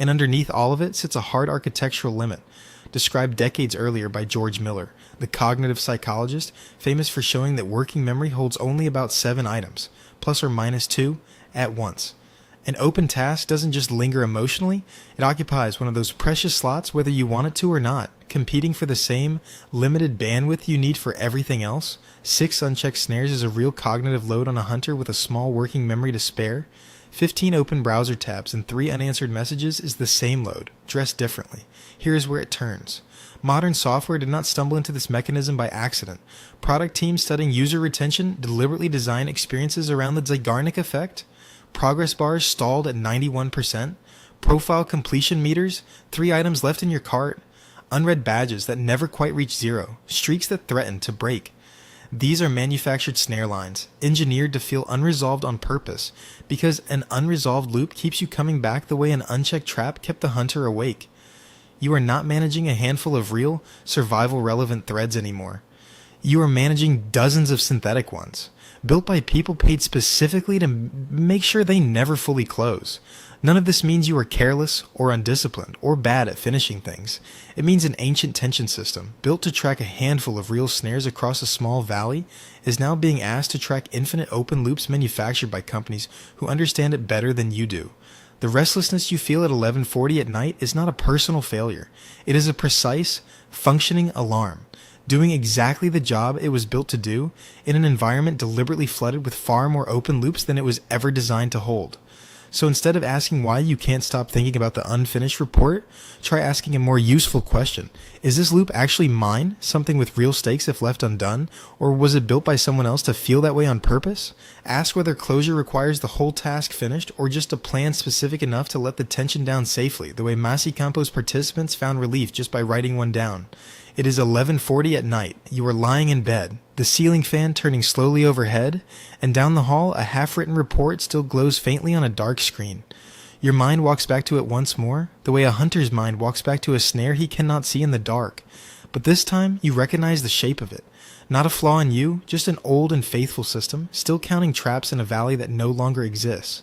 and underneath all of it sits a hard architectural limit, described decades earlier by George Miller, the cognitive psychologist famous for showing that working memory holds only about 7 items, plus or minus 2, at once. An open task doesn't just linger emotionally, it occupies one of those precious slots whether you want it to or not, competing for the same limited bandwidth you need for everything else. 6 unchecked snares is a real cognitive load on a hunter with a small working memory to spare. 15 open browser tabs and 3 unanswered messages is the same load, dressed differently. Here is where it turns. Modern software did not stumble into this mechanism by accident. Product teams studying user retention deliberately design experiences around the Zeigarnik effect. Progress bars stalled at 91%, profile completion meters, 3 items left in your cart, unread badges that never quite reach 0, streaks that threaten to break. These are manufactured snare lines, engineered to feel unresolved on purpose, because an unresolved loop keeps you coming back the way an unchecked trap kept the hunter awake. You are not managing a handful of real, survival-relevant threads anymore. You are managing dozens of synthetic ones, built by people paid specifically to make sure they never fully close. None of this means you are careless or undisciplined or bad at finishing things. It means an ancient tension system, built to track a handful of real snares across a small valley, is now being asked to track infinite open loops manufactured by companies who understand it better than you do. The restlessness you feel at 11:40 at night is not a personal failure. It is a precise, functioning alarm, doing exactly the job it was built to do in an environment deliberately flooded with far more open loops than it was ever designed to hold. So instead of asking why you can't stop thinking about the unfinished report, try asking a more useful question. Is this loop actually mine, something with real stakes if left undone, or was it built by someone else to feel that way on purpose? Ask whether closure requires the whole task finished or just a plan specific enough to let the tension down safely, the way Masi Campo's participants found relief just by writing one down. It is 11:40 at night. You are lying in bed, the ceiling fan turning slowly overhead, and down the hall a half-written report still glows faintly on a dark screen. Your mind walks back to it once more, the way a hunter's mind walks back to a snare he cannot see in the dark. But this time you recognize the shape of it. Not a flaw in you, just an old and faithful system, still counting traps in a valley that no longer exists.